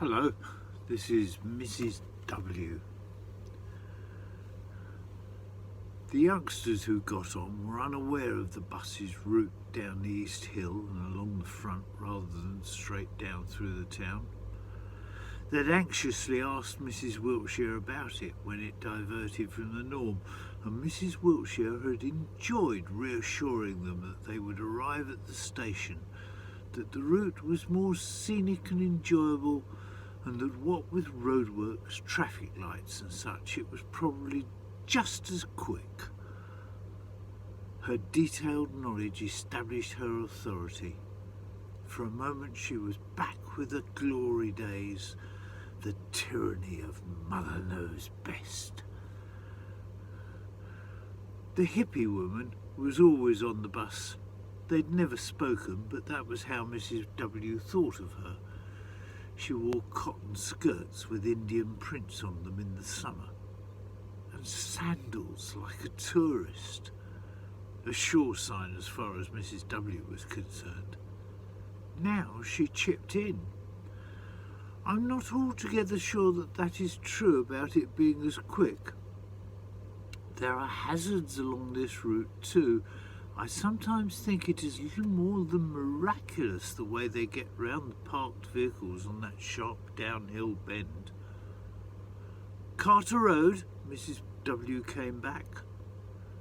Hello, this is Mrs. W. The youngsters who got on were unaware of the bus's route down the East Hill and along the front rather than straight down through the town. They'd anxiously asked Mrs. Wiltshire about it when it diverted from the norm, and Mrs. Wiltshire had enjoyed reassuring them that they would arrive at the station, that the route was more scenic and enjoyable, and that what with roadworks, traffic lights and such, it was probably just as quick. Her detailed knowledge established her authority. For a moment she was back with the glory days, the tyranny of Mother Knows Best. The hippie woman was always on the bus. They'd never spoken, but that was how Mrs. W. thought of her. She wore cotton skirts with Indian prints on them in the summer, and sandals like a tourist. A sure sign as far as Mrs. W. was concerned. Now she chipped in. I'm not altogether sure that is true about it being as quick. There are hazards along this route too. I sometimes think it is little more than miraculous the way they get round the parked vehicles on that sharp downhill bend. Carter Road, Mrs. W. came back.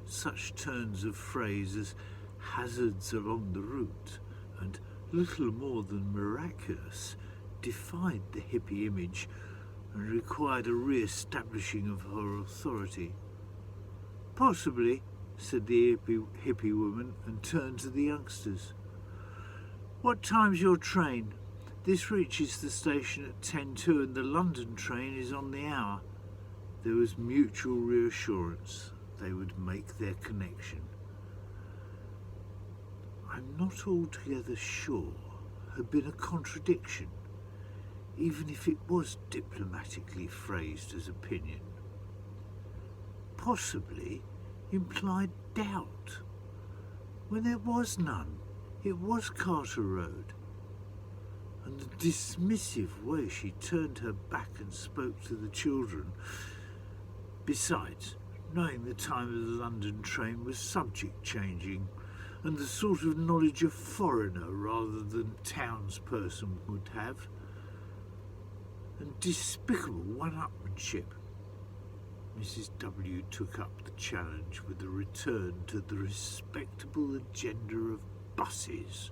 Such turns of phrase as hazards along the route and little more than miraculous defied the hippie image and required a re-establishing of her authority. Possibly, said the hippie woman and turned to the youngsters. What time's your train? This reaches the station at 10:02 and the London train is on the hour. There was mutual reassurance. They would make their connection. I'm not altogether sure had been a contradiction, even if it was diplomatically phrased as opinion. Possibly implied doubt, when there was none. It was Carter Road. And the dismissive way she turned her back and spoke to the children. Besides, knowing the time of the London train was subject changing, and the sort of knowledge a foreigner rather than townsperson would have, and despicable one-upmanship. Mrs. W. took up the challenge with a return to the respectable agenda of buses.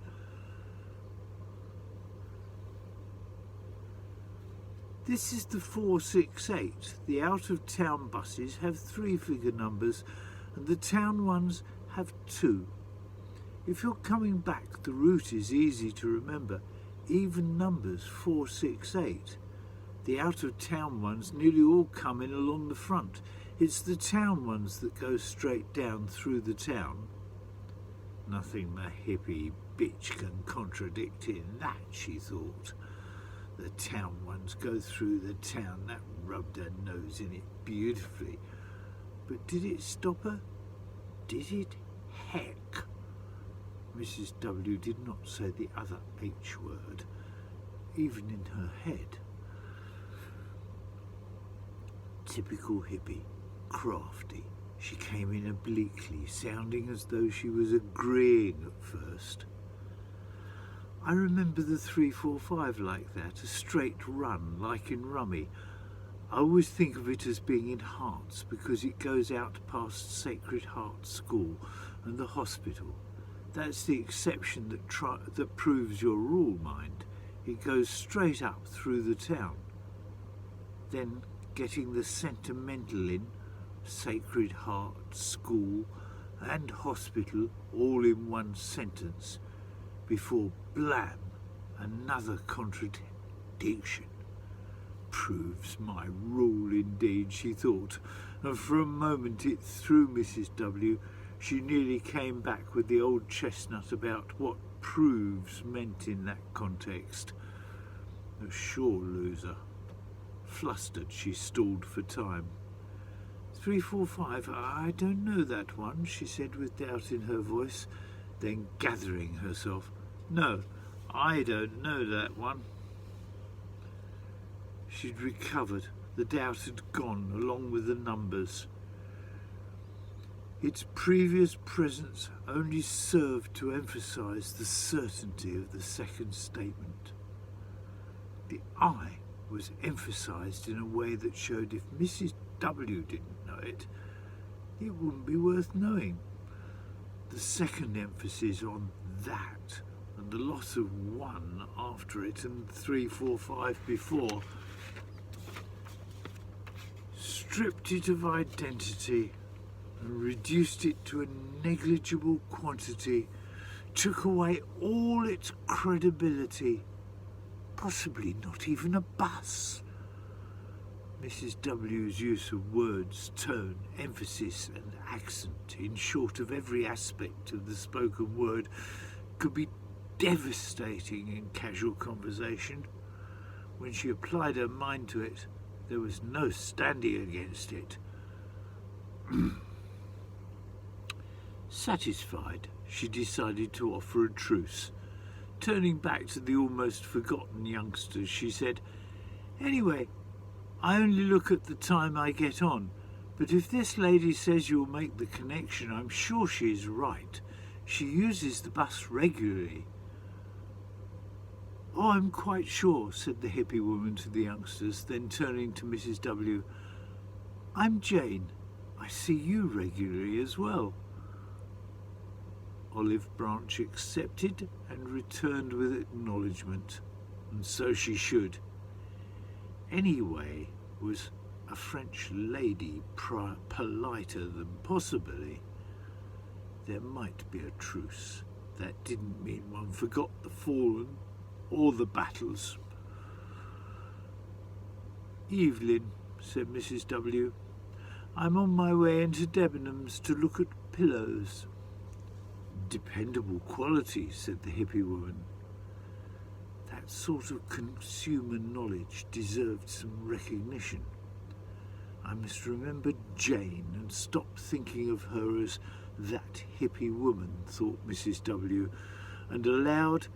This is the 468. The out-of-town buses have 3-figure numbers and the town ones have 2. If you're coming back, the route is easy to remember. Even numbers 468. The out-of-town ones nearly all come in along the front. It's the town ones that go straight down through the town. Nothing the hippie bitch can contradict in that, she thought. The town ones go through the town. That rubbed her nose in it beautifully. But did it stop her? Did it? Heck! Mrs. W. did not say the other H word, even in her head. Typical hippie, crafty. She came in obliquely, sounding as though she was agreeing at first. I remember the 345 like that, a straight run, like in Rummy. I always think of it as being in Hearts because it goes out past Sacred Heart School and the hospital. That's the exception that proves your rule, mind. It goes straight up through the town. Then, getting the sentimental in, Sacred Heart School and hospital all in one sentence, before blam, another contradiction. Proves my rule indeed, she thought, and for a moment it threw Mrs. W. She nearly came back with the old chestnut about what proves meant in that context. A sure loser. Flustered, she stalled for time. 345, I don't know that one, she said with doubt in her voice, then gathering herself. No, I don't know that one. She'd recovered. The doubt had gone along with the numbers. Its previous presence only served to emphasise the certainty of the second statement. The I was emphasised in a way that showed if Mrs. W didn't know it, it wouldn't be worth knowing. The second emphasis on that and the loss of 1 after it and 3, 4, 5 before stripped it of identity and reduced it to a negligible quantity, took away all its credibility, possibly not even a bus. Mrs. W's use of words, tone, emphasis and accent, in short of every aspect of the spoken word, could be devastating in casual conversation. When she applied her mind to it, there was no standing against it. Satisfied, she decided to offer a truce. Turning back to the almost forgotten youngsters, she said, "Anyway, I only look at the time I get on, but if this lady says you'll make the connection, I'm sure she is right. She uses the bus regularly." "Oh, I'm quite sure," said the hippie woman to the youngsters, then turning to Mrs. W, "I'm Jane. I see you regularly as well." Olive Branch accepted and returned with acknowledgement, and so she should. Anyway, was a French lady politer than possibly? There might be a truce. That didn't mean one forgot the fallen or the battles. "Evelyn," said Mrs. W, "I'm on my way into Debenhams to look at pillows." "Dependable quality," said the hippie woman. That sort of consumer knowledge deserved some recognition. I must remember Jane and stop thinking of her as that hippie woman, thought Mrs. W, and aloud,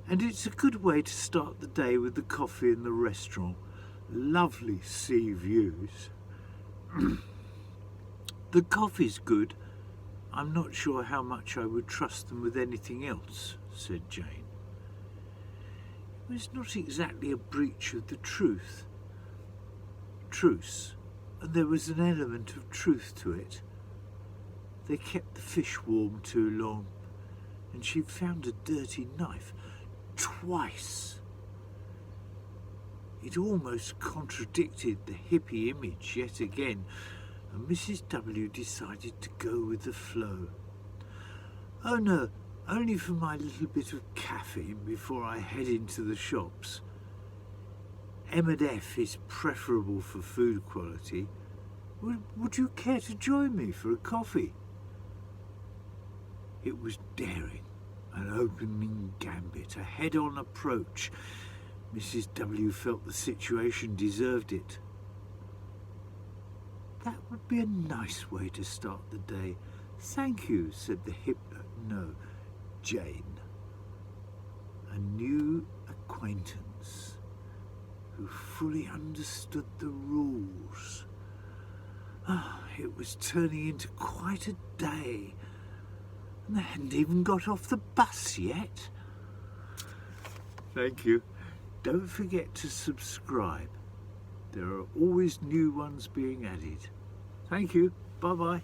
"And it's a good way to start the day with the coffee in the restaurant. Lovely sea views." "The coffee's good. I'm not sure how much I would trust them with anything else," said Jane. It was not exactly a breach of the truce, and there was an element of truth to it. They kept the fish warm too long, and she found a dirty knife twice. It almost contradicted the hippie image yet again, and Mrs. W decided to go with the flow. "Oh no, only for my little bit of caffeine before I head into the shops. M&F is preferable for food quality. Would you care to join me for a coffee?" It was daring, an opening gambit, a head-on approach. Mrs. W felt the situation deserved it. "That would be a nice way to start the day. Thank you," said the Jane. A new acquaintance who fully understood the rules. It was turning into quite a day, and they hadn't even got off the bus yet. Thank you. Don't forget to subscribe. There are always new ones being added. Thank you. Bye-bye.